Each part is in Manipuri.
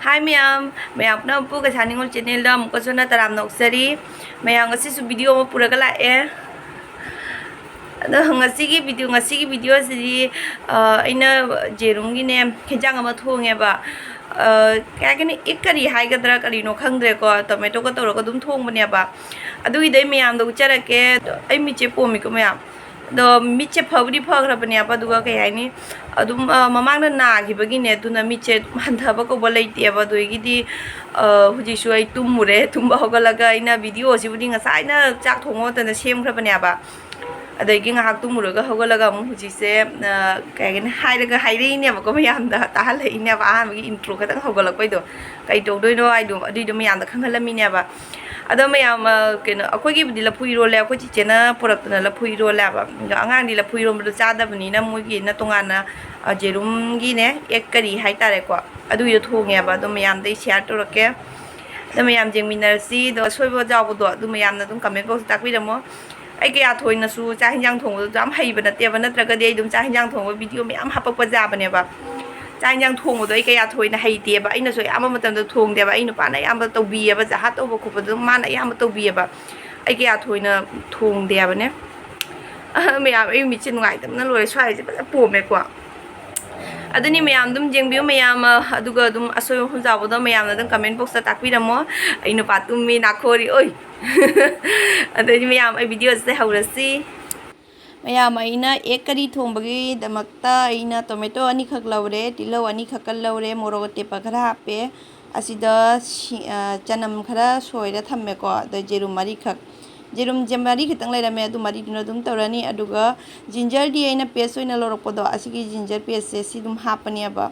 Hi mayam na pu ka chani ngol channel da muko sona taram noksari mayam ngasi su video mo pura kala ado ngasi gi video si aina jerum gi ne khenjang ama thonge ba kaya kani ikari hai gadra kari no khangdre ko tomato ko toro ko dum thong bane ba adu idai mayam do chara ke ai mi che po mi ko mayam do miche phawdi phagra bani apa duga kai haini adum mamang na na gi bagi ne tuna miche mantha ba ko bolai ti aba do gi di huji shu ai tumure tumba hogalaga ina video si budi nga sai na chak thongo ta na sem khra bani aba adai gi nga hak tumuraga hogalaga mu huji se kai gen hai daga hai ri ne ba ko mayam da ta hal hi ne ba ha gi intro ka tang hogalak pai do kai do doi no ai do adi do mayam da khanghala mi ne ba ada mayam kena akoi gi budi la phui ro le akoi chi chena porak na la phui ro la ba angang di la phui ro mu cha da bani na mu gi na tonga na jerum gi ne ek kari hai tare ko adu yo thonge ba do mayam dei share to rake da mayam jeng minar si do soi bo jaw bo do du mayam na dum comment box tak pi da mo ai ke ya thoi na su cha hinjang thong do jam hai ba na te ba na tra ga dei dum cha hinjang thong video mayam ha pa pa ja ba ne ba cha hinjang thong do ai ke ya thoi na hai te ba ai na so ama matam da thong de ba ai nu pa na am ba to bi ba ja ha to ba khu ba do ma na am ba to bi ba ai ke ya thoi na thong de ba ne mayam ai mi chin ngai tam na loi swai je ba po me ko aduni mayam dum jeng biu mayam aduga dum asoi hun ja bo do mayam na dum comment box ta tak pi da mo ai nu pa tum mi na khori oi aduni mayam ai video se haura si mayam aina ek kari thongbagi damakta aina tomato ani khak laure tilo ani khakal laure morog te pa khara hape asida chanam khara soira thamme ko da jerum mari khak jerum jemari khitang lairame adu mari dino dum tawrani aduga ginger di aina paste oina lorokpodo asigi ginger paste se si dum hapani aba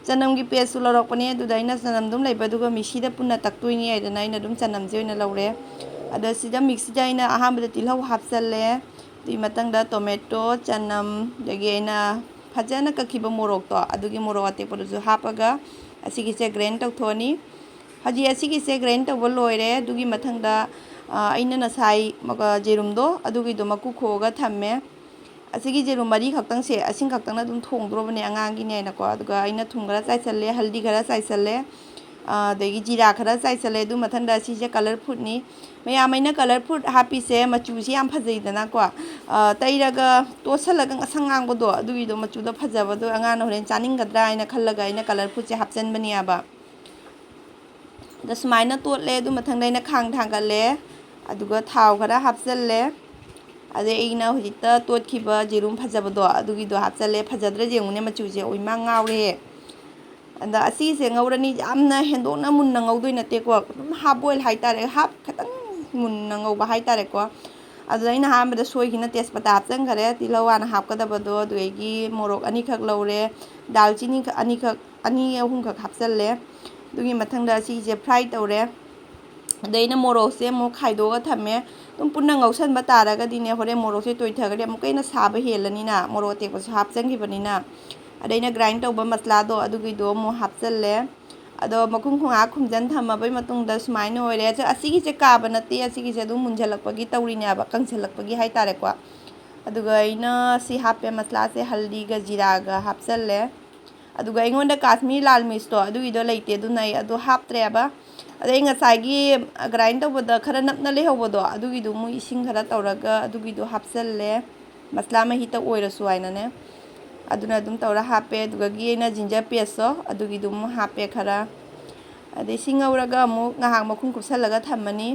chanam gi paste su lorokpani adu daina chanam dum laiba duga misi da punna taktoini aidana aina dum chanam je oina laure ada sida mix da aina ahambada tilhau hapsalle di matang da tomato chanam dagi aina phajana kakhiba morok to adugi morok ate podu hapaga asigi se grind tau thoni haji asigi se grind tau loire dugi mathang da aina na sai maga jerum do adugi do maku khoga thamme asigi jerum mari khaktang se asing khaktang na dum thong dro bane angang gi ne na ko aduga aina thum gara chai challe haldi gara chai challe dagi jira khara chai challe du mathang da si je color food ni mayam aina color food happy se machu si am phajai dana ko tairaga tosalaga asangang bo do adugi do machu do phajaba do anga na horen chaning gadra aina khallaga aina color food se hapchan bani aba da sumaina totle du mathang daina khang thangale aduga thau khara hapchalle ade aina hojita tot khiba jerum phajaba do adugi do hapchalle phajadra jengune machu je oima ngawre anda asi se ngawrani jamna hendona munna ngawdoi nate ko half boil haitare half khatang munna ngawba haitare ko adu aina hambada soi hina tespata hapchang khare tilawana hapkadaba do duegi morok ani khak laure dalchini ani khak ani ahum khak hapchalle दुगी मथंग C J fry तौरे अदैना मोरोक से मो खाइदोगा थमे तुम पुन्ना ngौसन बतारागा दिने होरे मोरोक से तोइथगरे मुकैना साबा हेलनिना मोरोक तेको हापचंगिबनिना अदैना ग्राइंड तौबा मसला दो अदुगी दो मो हापचल्ले अदो मकुम खुंगा खुमजन थमबाय मतुंगदा सुमाइनो होरे असिगी से काबा नते असिगी से दुम मुंझलकपगी तौरिने बा कंसलकपगी हाइतारे को अदुगा इना सी हापे मसला से हल्दी गा जीरा गा हापचल्ले अदुगा इंगोंदा काश्मीरी लाल मिर्च तो अदुगिदो लेते दुना अदु हापत्रेबा अदे ngसाइगी ग्राइंड तौबदा खरा नपना लेहौबदो अदुगिदो मु इसिंग खरा तौरगा अदुगिदो हापचल्ले मसला मही त ओइरसु आइनाने अदुना दुम तौरा हापे अदुगा गिना जिंजर पेस्ट अदुगिदो मु हापे खरा अदे सिंगौरगा मु ngahak मखुम कुसलगा थमनी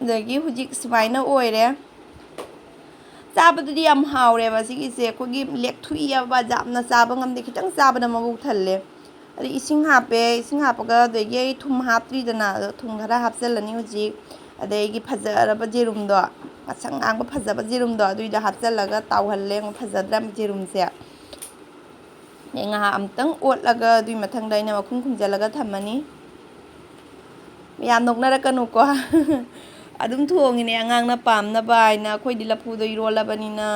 दगी हुजिक सुमाइना ओइरे चाबदुदी याम हावरे बासिगी से कोगी लेक्थुइया बा जामना चाबा ngamde खितंग चाबना मगु थल्ले अदि इसिंग हापगा दगे थुम हापत्रि दना थुम खरा हापचलनी हुजि अदगी फजरबा जेरुम दो असंग आंग फजबा जेरुम दो दुइदा हापचलगा तावहल्ले ng फजद्रा जेरुम से nga amtang otlaga dui mathang daina makhum khumjalaga thamani yam noknara kanu ko adum thongine angang na pam na bai na khoi di lapu do irola banina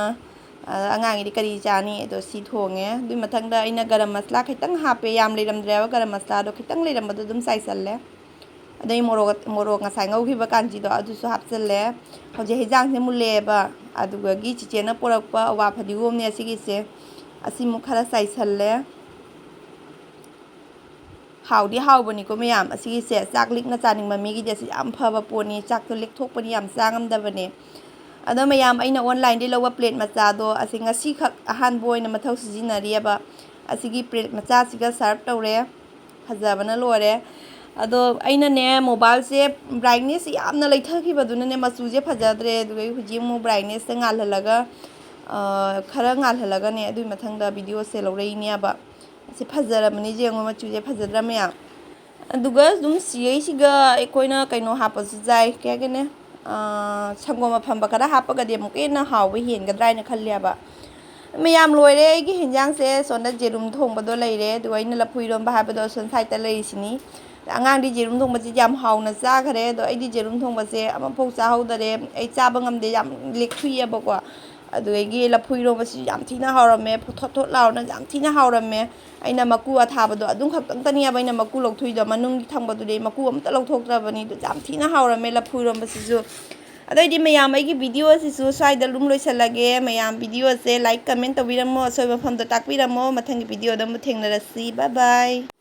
angang ri kari chani do si thonge dui mathang da ina garam masala khitang hape yam leiram drewa garam masala do khitang leiram do dum sai salle adai morok nga sai ngau khiba kanji do adu su hapchalle hoje hejang se mulle ba aduga gi chichena porakpa awa phadigom ne asigi se asi mu khara sai salle ꯍꯥꯎꯗꯤ ꯍꯥꯎꯕꯅꯤꯀꯣ ꯃꯌꯥꯝ ꯑꯁꯤꯒꯤꯁꯦ ꯆꯥꯛ ꯂꯤꯛꯅ ꯆꯥꯅꯤꯡꯕ ꯃꯤꯒꯤꯗꯤ ꯌꯥꯝ ꯐꯕ ꯄꯣꯠꯅꯤ ꯆꯥꯛꯇꯣ ꯂꯤꯛꯊꯣꯛꯄꯗꯤ ꯌꯥꯝ ꯆꯥꯉꯝꯗꯕꯅꯦ ꯑꯗꯣ ꯃꯌꯥꯝ ꯑꯩꯅ ꯑꯣꯟꯂꯥꯏꯟꯗꯒꯤ ꯂꯧꯕ ꯄ꯭ꯂꯦꯠ ꯃꯆꯥꯗꯣ ꯑꯁꯤ ꯉꯁꯤꯈꯛ ꯑꯍꯥꯟꯕ ꯑꯣꯏꯅ ꯃꯊꯧ ꯁꯤꯖꯤꯟꯅꯔꯤꯑꯕ ꯑꯁꯤꯒꯤ ꯄ꯭ꯂꯦꯠ ꯃꯆꯥꯁꯤꯒ ꯁꯔꯞ ꯇꯧꯔꯦ ꯐꯖꯕꯅ ꯂꯣꯏꯔꯦ ꯑꯗꯣ ꯑꯩꯅꯅꯦ ꯃꯣꯕꯥꯏꯜꯁꯦ ꯕ꯭ꯔꯥꯏꯠꯅꯦꯁ ꯌꯥꯝꯅ ꯂꯩꯊꯈꯤꯕꯗꯨꯅꯅꯦ ꯃꯆꯨꯁꯦ ꯐꯖꯗ꯭ꯔꯦ ꯑꯗꯨꯒ ꯍꯧꯖꯤꯛ ꯑꯃꯨꯛ ꯕ꯭ꯔꯥꯏꯠꯅꯦꯁꯇ ꯉꯥꯜꯍꯜꯂꯒ ꯈꯔ ꯉꯥꯜꯍꯜꯂꯒꯅꯦ ꯑꯗꯨꯒꯤ ꯃꯊꯪꯗ ꯚꯤꯗꯤꯑꯣꯁꯦ ꯂꯧꯔꯛꯏꯅꯦꯕ ꯑꯁꯤ ꯐꯖꯔꯕꯅꯤ ꯌꯦꯡꯉꯣ ꯃꯆꯨꯁꯦ ꯐꯖꯗ꯭ꯔꯥ ꯃꯌꯥꯝ ꯑꯗꯨꯒ ꯑꯗꯨꯝ ꯁꯤꯒꯩꯁꯤꯒ ꯑꯩꯈꯣꯏꯅ ꯀꯩꯅꯣ ꯍꯥꯞꯄꯁꯨ ꯌꯥꯏ ꯀꯩ ꯍꯥꯏꯒꯅꯤ ꯁꯪꯒꯣꯝ ꯑꯐꯝꯕ ꯈꯔ ꯍꯥꯞꯄꯒꯗꯤ ꯑꯃꯨꯛꯀ ꯍꯦꯟꯅ ꯍꯥꯎꯕ ꯍꯦꯟꯒꯗ꯭ꯔꯥ ꯍꯥꯏꯅ ꯈꯜꯂꯦꯕ ꯃꯌꯥꯝ ꯂꯣꯏꯔꯦ ꯑꯩꯒꯤ ꯍꯦꯟꯖꯥꯡꯁꯦ ꯁꯣꯝꯗ ꯖꯦꯔꯨꯝ ꯊꯣꯡꯕꯗꯣ ꯂꯩꯔꯦ ꯑꯗꯨꯒ ꯑꯩꯅ ꯂꯐꯨ ꯏꯔꯣꯟꯕ ꯍꯥꯏꯕꯗꯣ ꯁꯣꯝ ꯁꯥꯏꯗꯇ ꯂꯩꯔꯤꯁꯤꯅꯤ ꯑꯉꯥꯡꯗꯤ ꯖꯦꯔꯨꯝ ꯊꯣꯡꯕꯁꯦ ꯌꯥꯝ ꯍꯥꯎꯅ ꯆꯥꯈꯔꯦ ꯑꯗꯣ ꯑꯩꯗꯤ ꯖꯦꯔꯨꯝ ꯊꯣꯡꯕꯁꯦ ꯑꯃꯐꯥꯎ ꯆꯥꯍꯧꯗꯔꯦ ꯑꯩ ꯆꯥꯕ ꯉꯝꯗꯦ ꯌꯥꯝ ꯂꯦꯛꯊꯨꯏꯑꯕꯀꯣ ꯑꯗꯨꯗꯒꯤ ꯂꯐꯨ ꯏꯔꯣꯟꯕꯁꯤ ꯌꯥꯝ ꯊꯤꯅ ꯍꯥꯎꯔꯝꯃꯦ ꯊꯣꯠ ꯊꯣꯠ ꯂꯥꯎꯔꯅ ꯌꯥꯝ ꯊꯤꯅ ꯍꯥꯎꯔꯝꯃꯦ ꯑꯩꯅ ꯃꯀꯨ ꯑꯊꯥꯕꯗꯣ ꯑꯗꯨꯝ ꯈꯛꯇꯪꯇꯅꯦꯕ ꯑꯩꯅ ꯃꯀꯨ ꯂꯧꯊꯣꯛꯏꯗꯣ ꯃꯅꯨꯡꯒꯤ ꯊꯪꯕꯗꯨꯗꯤ ꯃꯀꯨ ꯑꯝꯇ ꯂꯧꯊꯣꯛꯇ꯭ꯔꯕꯅꯤ ꯑꯗꯨ ꯌꯥꯝ ꯊꯤꯅ ꯍꯥꯎꯔꯝꯃꯦ ꯂꯐꯨ ꯏꯔꯣꯟꯕꯁꯤꯁꯨ ꯑꯗꯩꯗꯤ ꯃꯌꯥꯝ ꯑꯩꯒꯤ ꯚꯤꯗꯤꯑꯣꯁꯤꯁꯨ ꯁ꯭ꯋꯥꯏꯗ ꯑꯗꯨꯝ ꯂꯣꯏꯁꯤꯜꯂꯒꯦ ꯃꯌꯥꯝ ꯚꯤꯗꯤꯑꯣꯁꯦ ꯂꯥꯏꯛ ꯀꯃꯦꯟ ꯇꯧꯕꯤꯔꯝꯃꯣ ꯑꯁꯣꯏꯕ ꯃꯐꯝꯗꯣ ꯇꯥꯛꯄꯤꯔꯝꯃꯣ ꯃꯊꯪꯒꯤ ꯚꯤꯗꯤꯑꯣꯗ ꯑꯃꯨꯛ ꯊꯦꯡꯅꯔꯁꯤ ꯕꯥꯏ ꯕꯥꯏ